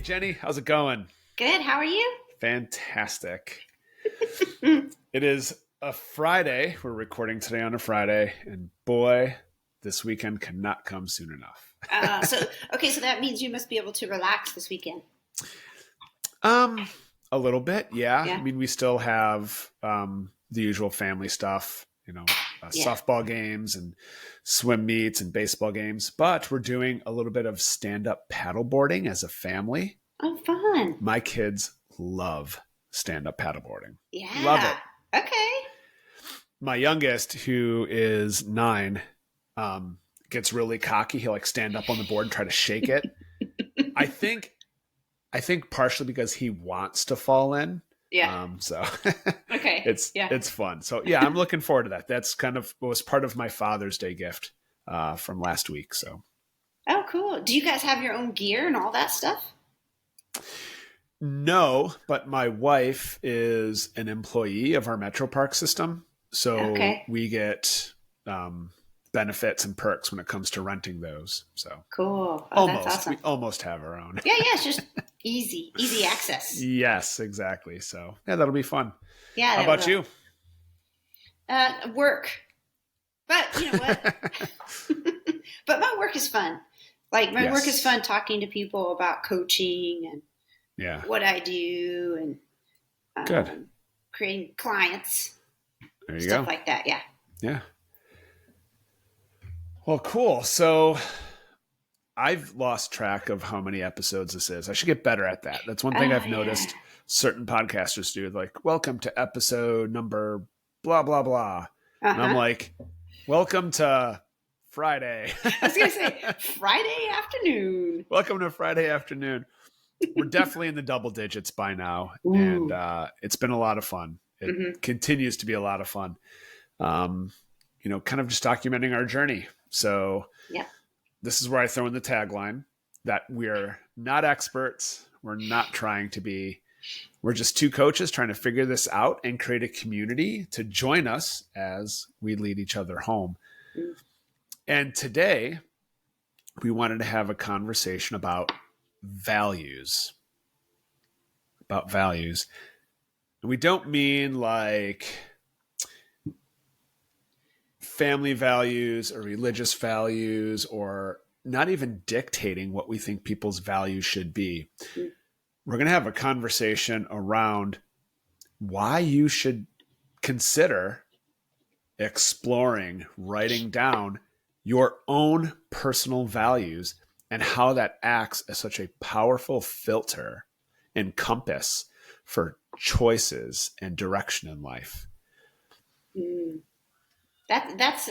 Jenny, how's it going? Good. How are you? Fantastic. It is a Friday. We're recording today on a Friday, and boy, this weekend cannot come soon enough. So that means you must be able to relax this weekend. A little bit, yeah. Yeah. I mean, we still have the usual family stuff, Yeah. softball games and swim meets and baseball games, but we're doing a little bit of stand-up paddleboarding as a family. Oh, fun. My kids love stand-up paddleboarding. Yeah. Love it. Okay. My youngest, who is 9, gets really cocky. He'll stand up on the board and try to shake it. I think partially because he wants to fall in. Yeah. Okay. It's fun. So yeah, I'm looking forward to that. That's kind of was part of my Father's Day gift from last week. So. Oh, cool. Do you guys have your own gear and all that stuff? No, but my wife is an employee of our Metro Park system. So we get benefits and perks when it comes to renting those. So cool. Oh, that's awesome. We almost have our own. Yeah, it's just easy access. Yes, exactly. So yeah, that'll be fun. Yeah. How about you? Work. But you know what? But my work is fun. Like my work is fun talking to people about coaching and what I do and good creating clients. There you stuff go. Like that. Yeah. Yeah. Well, cool. So I've lost track of how many episodes this is. I should get better at that. That's one thing I've noticed certain podcasters do. Like, welcome to episode number blah, blah, blah. And I'm like, welcome to Friday. I was going to say Friday afternoon. Welcome to Friday afternoon. We're definitely in the double digits by now. Ooh. And it's been a lot of fun. It continues to be a lot of fun. Kind of just documenting our journey. So this is where I throw in the tagline that we're not experts. We're not trying to be. We're just two coaches trying to figure this out and create a community to join us as we lead each other home. And today we wanted to have a conversation about values. And we don't mean like family values or religious values or not even dictating what we think people's values should be. We're going to have a conversation around why you should consider exploring, writing down your own personal values and how that acts as such a powerful filter and compass for choices and direction in life. That's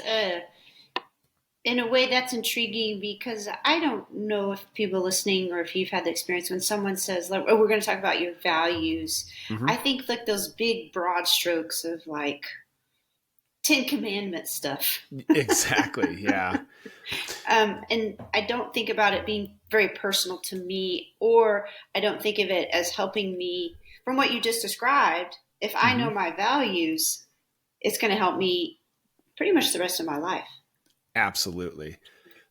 in a way that's intriguing because I don't know if people listening or if you've had the experience when someone says, like, "Oh, we're going to talk about your values." I think like those big broad strokes of like 10 Commandments stuff. Exactly. Yeah. And I don't think about it being very personal to me, or I don't think of it as helping me from what you just described. If I know my values, it's going to help me pretty much the rest of my life. Absolutely.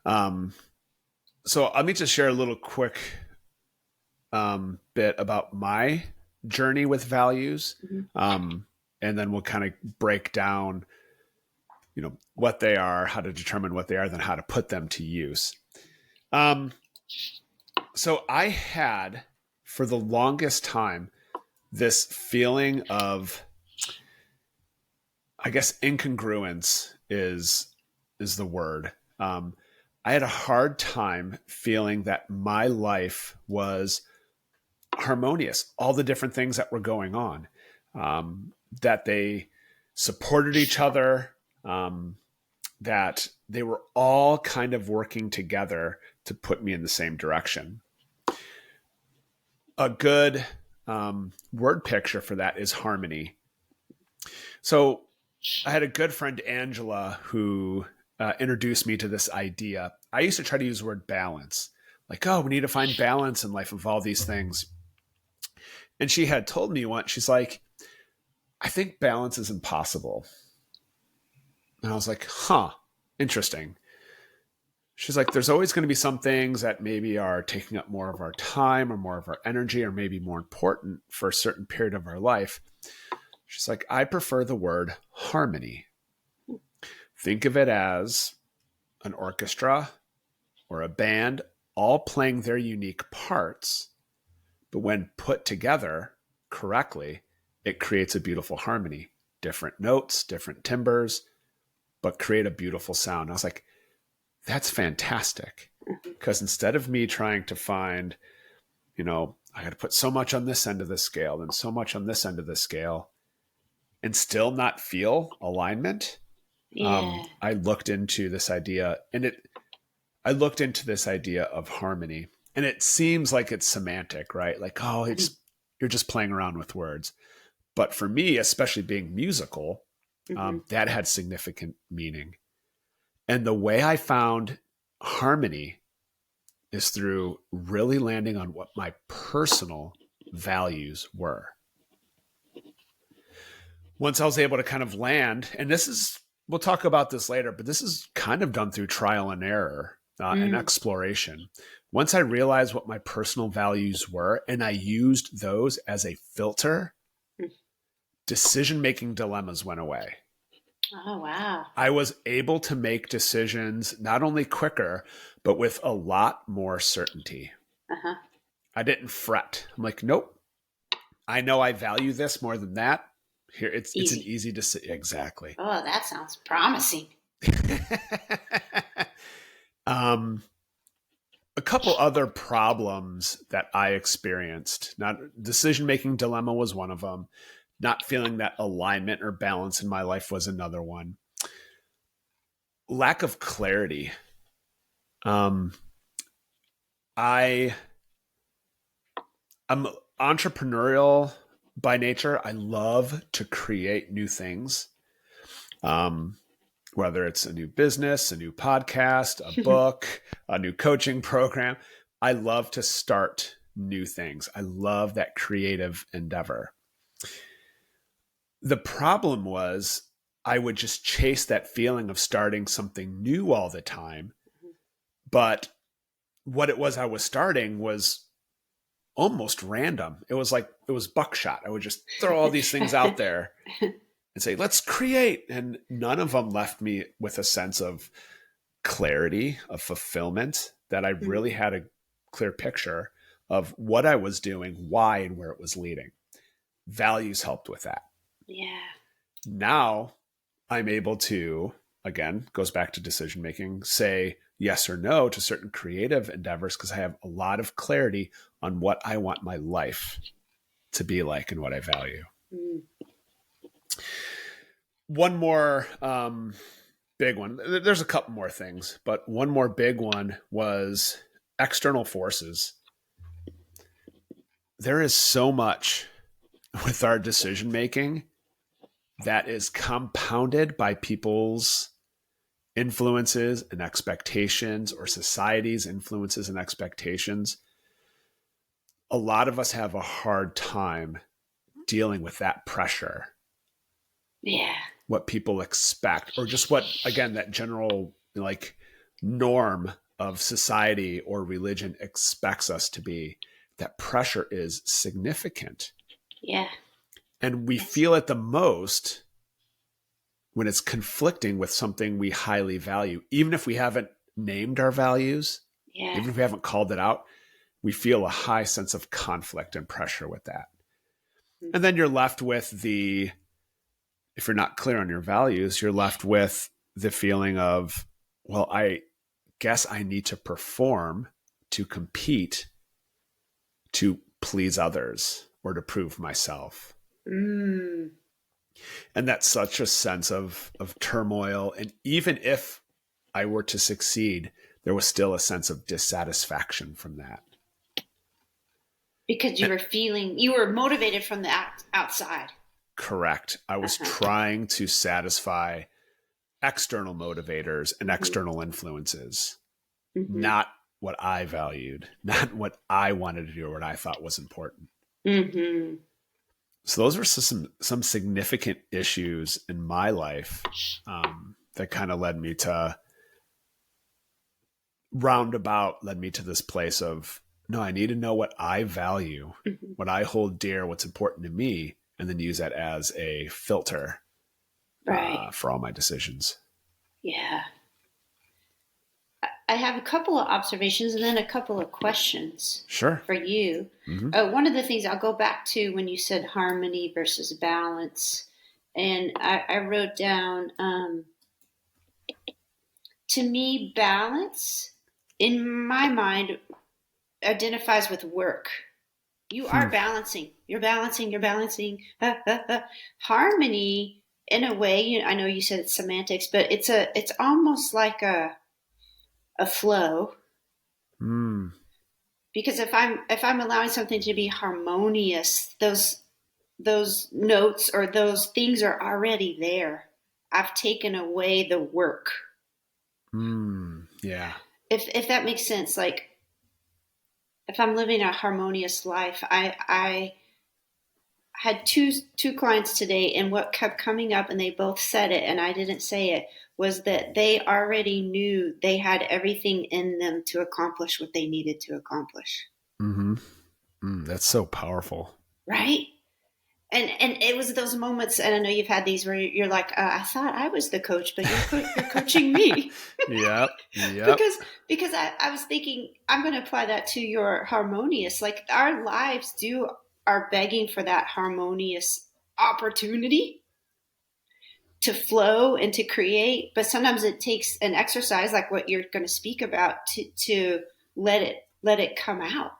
So let me just share a little quick bit about my journey with values. And then we'll kind of break down, what they are, how to determine what they are, then how to put them to use. So I had, for the longest time, this feeling of, I guess, incongruence is the word. I had a hard time feeling that my life was harmonious. All the different things that were going on, that they supported each other, that they were all kind of working together to put me in the same direction. A good word picture for that is harmony. So I had a good friend, Angela, who introduced me to this idea. I used to try to use the word balance. Like, we need to find balance in life of all these things. And she had told me once, she's like, I think balance is impossible. And I was like, interesting. she's like, there's always going to be some things that maybe are taking up more of our time or more of our energy or maybe more important for a certain period of our life. She's like, I prefer the word harmony. Think of it as an orchestra or a band all playing their unique parts, but when put together correctly, it creates a beautiful harmony. Different notes, different timbres, but create a beautiful sound. I was like, that's fantastic. Because instead of me trying to find, I got to put so much on this end of the scale and so much on this end of the scale and still not feel alignment, I looked into this idea of harmony. And it seems like it's semantic, right? Like, oh, you're just playing around with words. But for me, especially being musical, that had significant meaning. And the way I found harmony is through really landing on what my personal values were. Once I was able to kind of land, and we'll talk about this later, but this is kind of done through trial and error and exploration. Once I realized what my personal values were and I used those as a filter, decision-making dilemmas went away. Oh, wow. I was able to make decisions not only quicker, but with a lot more certainty. I didn't fret. I'm like, nope. I know I value this more than that. Here, it's an easy decision. Exactly. Oh, that sounds promising. A couple other problems that I experienced. Not decision-making dilemma was one of them. Not feeling that alignment or balance in my life was another one. Lack of clarity. I'm entrepreneurial by nature. I love to create new things. Whether it's a new business, a new podcast, a book, a new coaching program. I love to start new things. I love that creative endeavor. The problem was I would just chase that feeling of starting something new all the time. But what it was I was starting was almost random. It was buckshot. I would just throw all these things out there and say, let's create. And none of them left me with a sense of clarity, of fulfillment, that I really had a clear picture of what I was doing, why, and where it was leading. Values helped with that. Yeah. Now I'm able to, again, goes back to decision making, say yes or no to certain creative endeavors because I have a lot of clarity on what I want my life to be like and what I value. One more big one. There's a couple more things, but one more big one was external forces. There is so much with our decision making that is compounded by people's influences and expectations or society's influences and expectations. A lot of us have a hard time dealing with that pressure. Yeah. What people expect, or just what, again, that general norm of society or religion expects us to be. That pressure is significant. Yeah. And we feel it the most when it's conflicting with something we highly value. Even if we haven't named our values, even if we haven't called it out, we feel a high sense of conflict and pressure with that. And then you're left with if you're not clear on your values, you're left with the feeling of, well, I guess I need to perform, to compete, to please others, or to prove myself. And that's such a sense of turmoil. And even if I were to succeed, there was still a sense of dissatisfaction from that. Because you were motivated from the outside. Correct. I was trying to satisfy external motivators and external influences, not what I valued, not what I wanted to do or what I thought was important. So those were some significant issues in my life that kind of led me to roundabout led me to this place of, no, I need to know what I value, what I hold dear, what's important to me, and then use that as a filter for all my decisions. Yeah. I have a couple of observations and then a couple of questions for you. One of the things I'll go back to when you said harmony versus balance, and I wrote down, to me, balance in my mind identifies with work. You are balancing. You're balancing. You're balancing. Harmony, in a way, I know you said it's semantics, but it's almost like a flow. Because if I'm allowing something to be harmonious, those notes or those things are already there. I've taken away the work. Yeah. If that makes sense, like if I'm living a harmonious life, I had two clients today, and what kept coming up, and they both said it, and I didn't say it, was that they already knew they had everything in them to accomplish what they needed to accomplish. That's so powerful. Right? And it was those moments, and I know you've had these where you're like, I thought I was the coach, but you're coaching me. Yep. Because I was thinking, I'm going to apply that to your harmonious. Like our lives are begging for that harmonious opportunity to flow and to create. But sometimes it takes an exercise like what you're going to speak about to let it come out.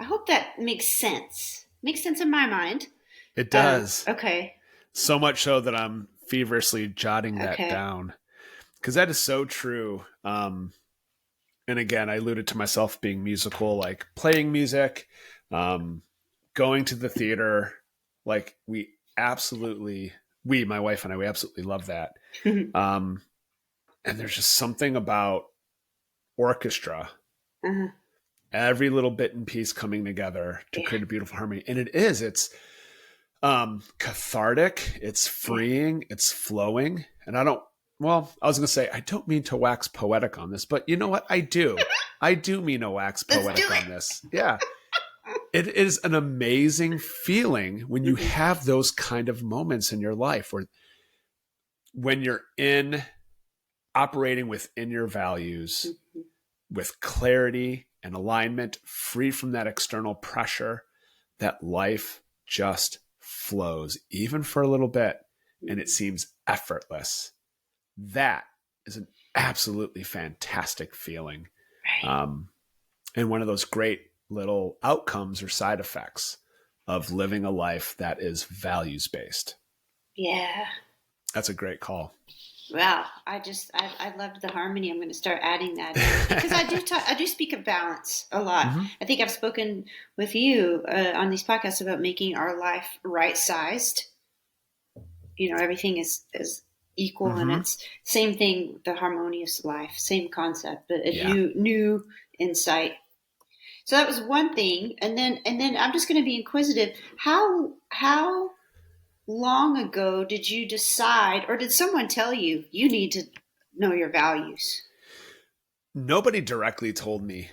I hope that makes sense. Makes sense in my mind. It does. Okay. So much so that I'm feverishly jotting that down, because that is so true. And again, I alluded to myself being musical, like playing music, going to the theater. Like my wife and I, we absolutely love that. And there's just something about orchestra. Every little bit and piece coming together to create a beautiful harmony. And it's cathartic, it's freeing, it's flowing. And I was going to say, I don't mean to wax poetic on this, but you know what? I do mean to wax poetic on this. Yeah. It is an amazing feeling when you have those kind of moments in your life when you're operating within your values with clarity and alignment, free from that external pressure, that life just flows, even for a little bit, and it seems effortless. That is an absolutely fantastic feeling. Right. And one of those great little outcomes or side effects of living a life that is values-based. Yeah. That's a great call. Wow, I loved the harmony. I'm going to start adding that in. Because I do speak of balance a lot. I think I've spoken with you on these podcasts about making our life right-sized. Everything is equal, and it's same thing. The harmonious life, same concept, but a new insight. So that was one thing, and then I'm just going to be inquisitive. How long ago did you decide, or did someone tell you need to know your values? Nobody directly told me.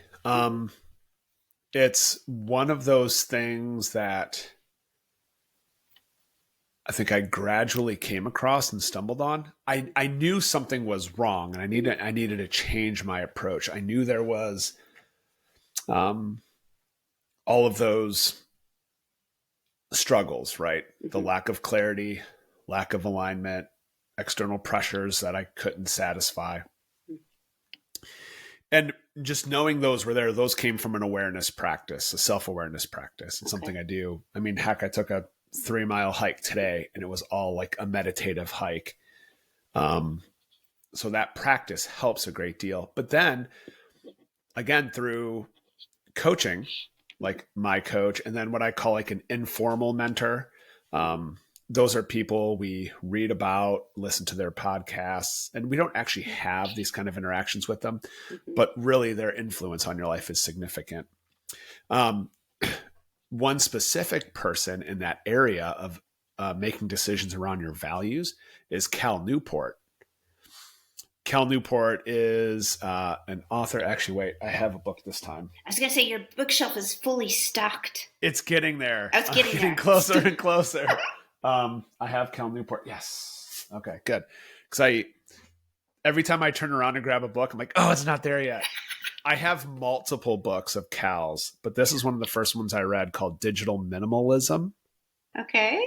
It's one of those things that I think I gradually came across and stumbled on. I knew something was wrong, and I needed to change my approach. I knew there was all of those struggles, right? The lack of clarity, lack of alignment, external pressures that I couldn't satisfy. And just knowing those were there, those came from an awareness practice, a self-awareness practice. It's something I do. I mean, heck, I took a 3-mile hike today, and it was all like a meditative hike. So that practice helps a great deal. But then again, through coaching, like my coach, and then what I call like an informal mentor. Those are people we read about, listen to their podcasts, and we don't actually have these kind of interactions with them, but really their influence on your life is significant. One specific person in that area of making decisions around your values is Cal Newport. Cal Newport is an author. Actually, wait, I have a book this time. I was going to say your bookshelf is fully stocked. It's getting there. I was getting there. Closer and closer. I have Cal Newport. Yes. Okay, good. Because every time I turn around and grab a book, I'm like, oh, it's not there yet. I have multiple books of Cal's, but this is one of the first ones I read called Digital Minimalism. Okay.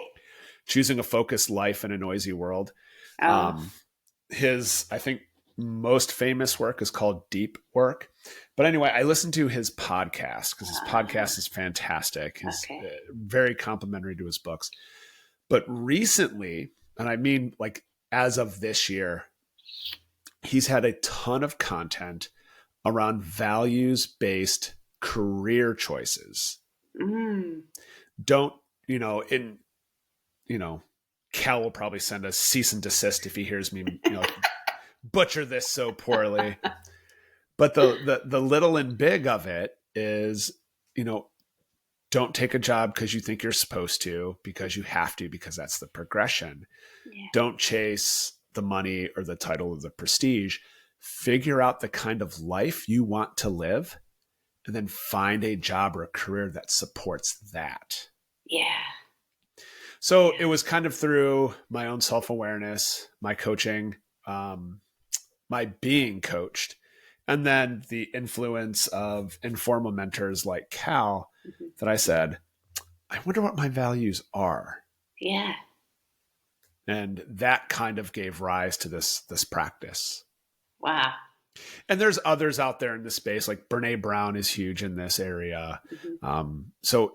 Choosing a Focused Life in a Noisy World. Oh. His, I think, most famous work is called Deep Work. But anyway, I listened to his podcast because his podcast is fantastic. He's very complimentary to his books. But recently, and I mean like as of this year, he's had a ton of content around values-based career choices. Don't, Cal will probably send a cease and desist if he hears me, butcher this so poorly. But the little and big of it is, don't take a job because you think you're supposed to, because you have to, because that's the progression. Yeah. Don't chase the money or the title or the prestige. Figure out the kind of life you want to live and then find a job or a career that supports that. Yeah. So it was kind of through my own self-awareness, my coaching, my being coached, and then the influence of informal mentors like Cal that I said, I wonder what my values are. Yeah. And that kind of gave rise to this practice. Wow. And there's others out there in this space, like Brene Brown is huge in this area. So,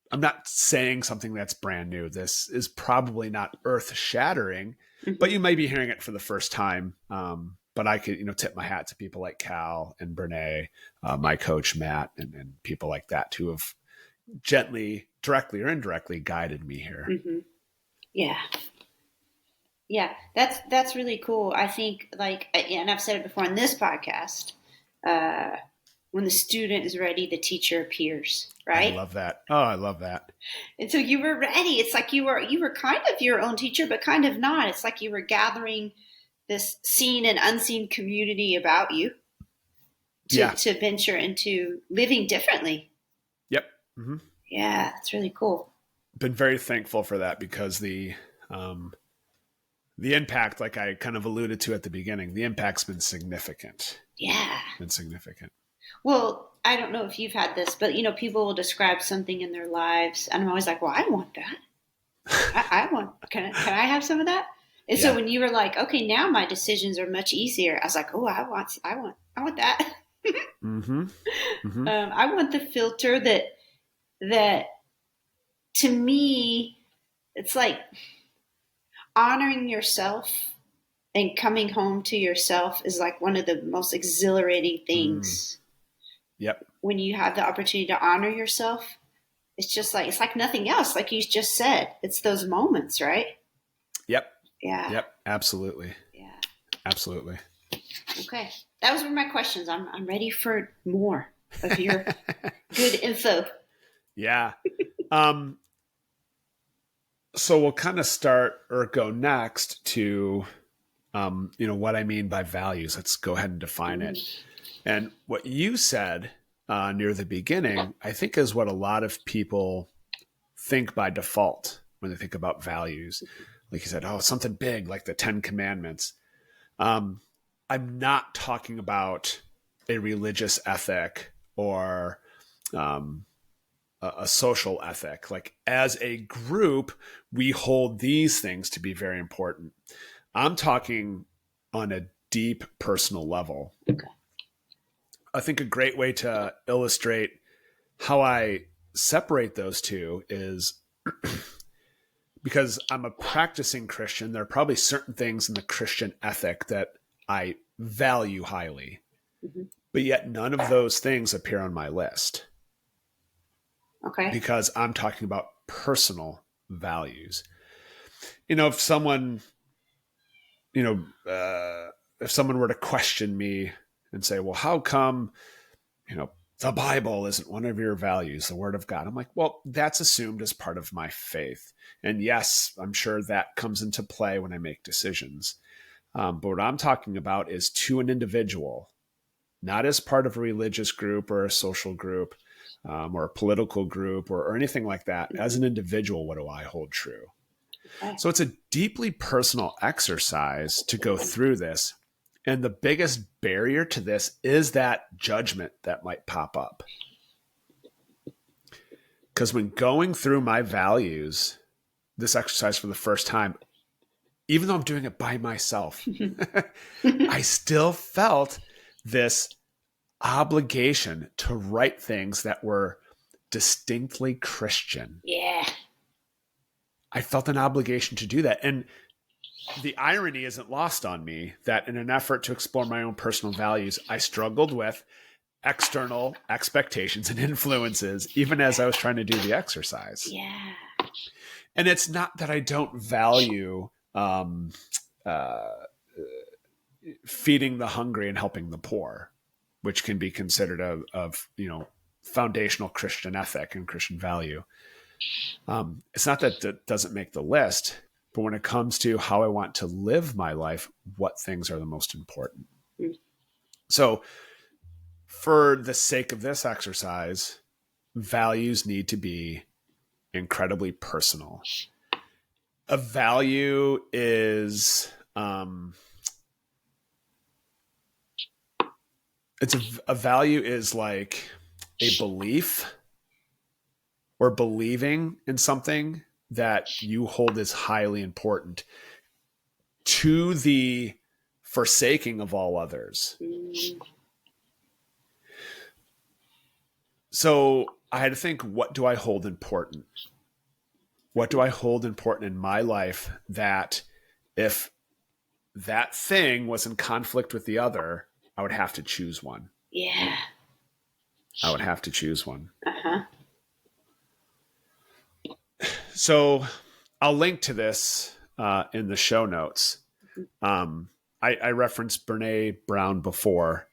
I'm not saying something that's brand new. This is probably not earth shattering, but you might be hearing it for the first time. But I could, tip my hat to people like Cal and Brene, my coach, Matt, and people like that who have gently, directly or indirectly guided me here. Yeah. Yeah, that's really cool. I think, and I've said it before on this podcast, when the student is ready, the teacher appears, right? I love that. Oh, I love that. And so you were ready. It's like you were kind of your own teacher, but kind of not. It's like you were gathering this seen and unseen community about you to venture into living differently. Yep. Mm-hmm. Yeah, that's really cool. Been very thankful for that because the impact, like I kind of alluded to at the beginning, the impact's been significant. Yeah. Been significant. Well, I don't know if you've had this, but people will describe something in their lives, and I'm always like, well, I want that. Can I have some of that? And so when you were like, okay, now my decisions are much easier, I was like, oh, I want that. I want the filter that to me, it's like honoring yourself and coming home to yourself is like one of the most exhilarating things. Yep. When you have the opportunity to honor yourself, it's just like, it's like nothing else. Like you just said, it's those moments, right? Yep. Yeah. Yep. Absolutely. Yeah. Absolutely. Okay. That was my questions. I'm ready for more of your good info. Yeah. So we'll kind of start or go next to, what I mean by values. Let's go ahead and define it. And what you said near the beginning, I think is what a lot of people think by default when they think about values. Like you said, oh, something big like the 10 Commandments. I'm not talking about a religious ethic or a social ethic. Like as a group, we hold these things to be very important. I'm talking on a deep personal level. Okay. I think a great way to illustrate how I separate those two is because I'm a practicing Christian, there are probably certain things in the Christian ethic that I value highly, but yet none of those things appear on my list. Okay. Because I'm talking about personal values. If someone, if someone were to question me and say, well, how come, the Bible isn't one of your values, the Word of God? I'm like, well, that's assumed as part of my faith. And yes, I'm sure that comes into play when I make decisions. But what I'm talking about is to an individual, not as part of a religious group or a social group or a political group or anything like that. As an individual, what do I hold true? Okay. So it's a deeply personal exercise to go through this. And the biggest barrier to this is that judgment that might pop up. Because when going through my values, this exercise for the first time, even though I'm doing it by myself, I still felt this obligation to write things that were distinctly Christian. Yeah. I felt an obligation to do that. And the irony isn't lost on me that in an effort to explore my own personal values, I struggled with external expectations and influences, even as I was trying to do the exercise. Yeah. And it's not that I don't value feeding the hungry and helping the poor, which can be considered of foundational Christian ethic and Christian value. It's not that it doesn't make the list, but when it comes to how I want to live my life, what things are the most important? Mm-hmm. So for the sake of this exercise, values need to be incredibly personal. A value is a value is like a belief or believing in something that you hold as highly important to the forsaking of all others. So I had to think, what do I hold important? What do I hold important in my life that if that thing was in conflict with the other, I would have to choose one? Yeah. I would have to choose one. Uh-huh. So I'll link to this in the show notes. I referenced Brene Brown before.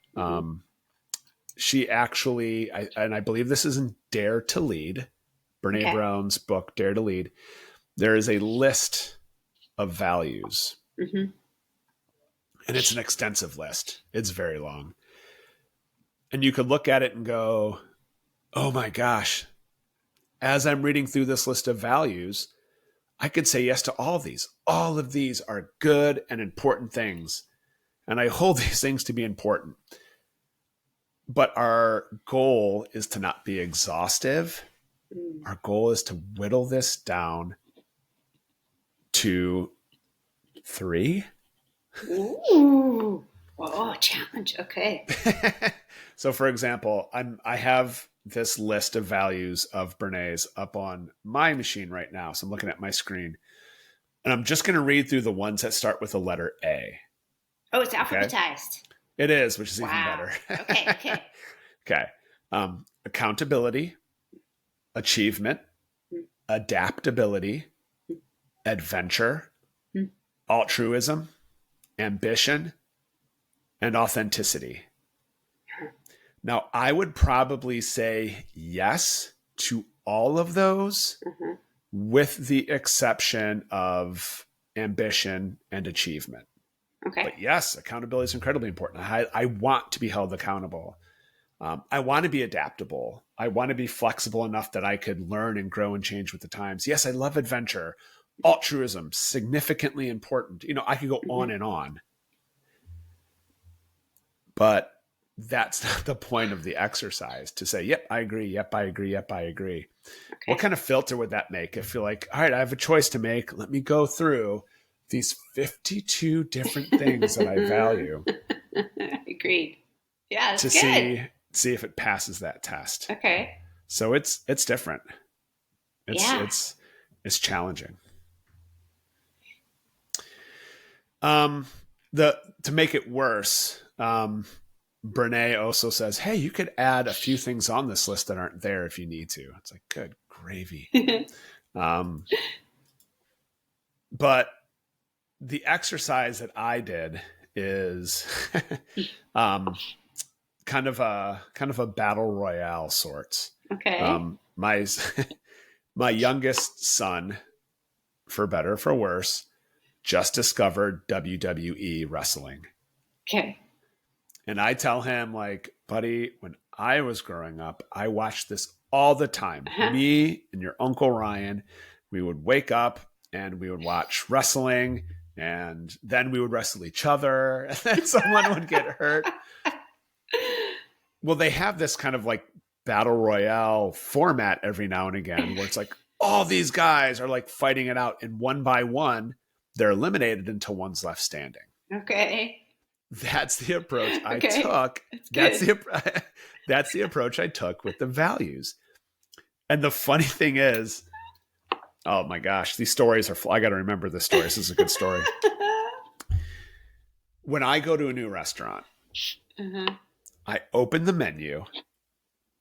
She actually, and I believe this is in Dare to Lead, Brene Brown's book, Dare to Lead. There is a list of values. Mm-hmm. And it's an extensive list. It's very long. And you could look at it and go, oh my gosh, as I'm reading through this list of values, I could say yes to all of these. All of these are good and important things. And I hold these things to be important. But our goal is to not be exhaustive. Our goal is to whittle this down to 3. Ooh. Oh, challenge. Okay. So for example, I have this list of values of Brene's up on my machine right now. So I'm looking at my screen. And I'm just going to read through the ones that start with the letter A. Oh, it's alphabetized. Okay? It is, which is even better. Okay. Okay. Accountability, achievement, adaptability, adventure, altruism, ambition, and authenticity. Now, I would probably say yes to all of those, with the exception of ambition and achievement. Okay. But yes, accountability is incredibly important. I want to be held accountable. I want to be adaptable. I want to be flexible enough that I could learn and grow and change with the times. Yes, I love adventure. Altruism, significantly important. I could go on and on. But that's not the point of the exercise, to say, yep, I agree. Yep, I agree. Yep, I agree. Okay. What kind of filter would that make? If you're like, all right, I have a choice to make. Let me go through these 52 different things that I value. Agreed. Yeah, that's to good. see if it passes that test. Okay. So it's different. It's challenging. To make it worse, Brene also says, hey, you could add a few things on this list that aren't there if you need to. It's like, good gravy. But the exercise that I did is kind of a battle royale sorts. Okay. My youngest son, for better or for worse, just discovered WWE wrestling. Okay. And I tell him, like, buddy, when I was growing up, I watched this all the time. Me and your Uncle Ryan, we would wake up and we would watch wrestling, and then we would wrestle each other, and then someone would get hurt. Well, they have this kind of like battle royale format every now and again where it's like all these guys are like fighting it out, and one by one, they're eliminated until one's left standing. Okay. That's the approach I took. That's the approach I took with the values. And the funny thing is, oh my gosh, these stories are, I got to remember this story. This is a good story. When I go to a new restaurant, I open the menu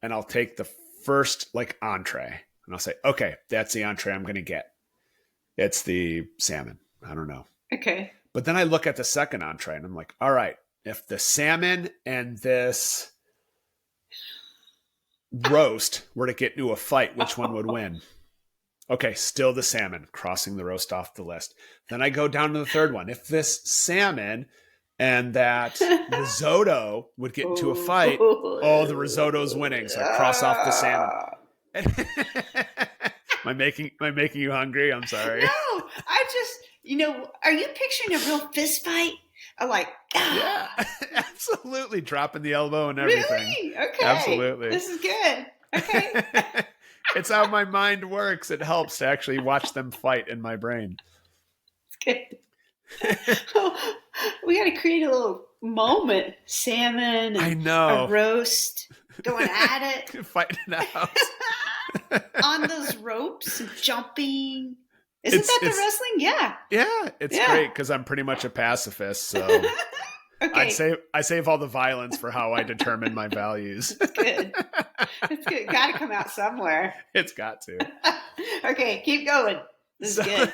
and I'll take the first like entree and I'll say, okay, that's the entree I'm going to get. It's the salmon. I don't know. Okay. But then I look at the second entree and I'm like, all right, if the salmon and this roast were to get into a fight, which one would win? Okay, still the salmon, crossing the roast off the list. Then I go down to the third one. If this salmon and that risotto would get into a fight, oh, the risotto's winning. So I cross off the salmon. Am I making you hungry? I'm sorry. No, I just, are you picturing a real fist fight? I'm like, yeah, absolutely. Dropping the elbow and everything. Really? Okay. Absolutely. This is good. Okay. It's how my mind works. It helps to actually watch them fight in my brain. It's good. Oh, we got to create a little moment. Salmon. I know. A roast. Going at it. Fighting it out. On those ropes, jumping. Isn't that the wrestling? Yeah. Yeah, it's great because I'm pretty much a pacifist. So okay. I save all the violence for how I determine my values. That's good. That's good. Got to come out somewhere. It's got to. Okay, keep going. This is good.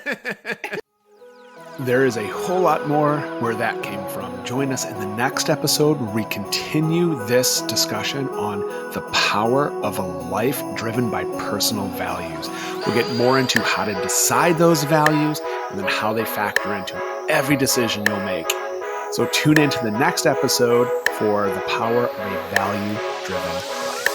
There is a whole lot more where that came from. Join us in the next episode where we continue this discussion on the power of a life driven by personal values. We'll get more into how to decide those values and then how they factor into every decision you'll make. So tune into the next episode for the power of a value-driven life.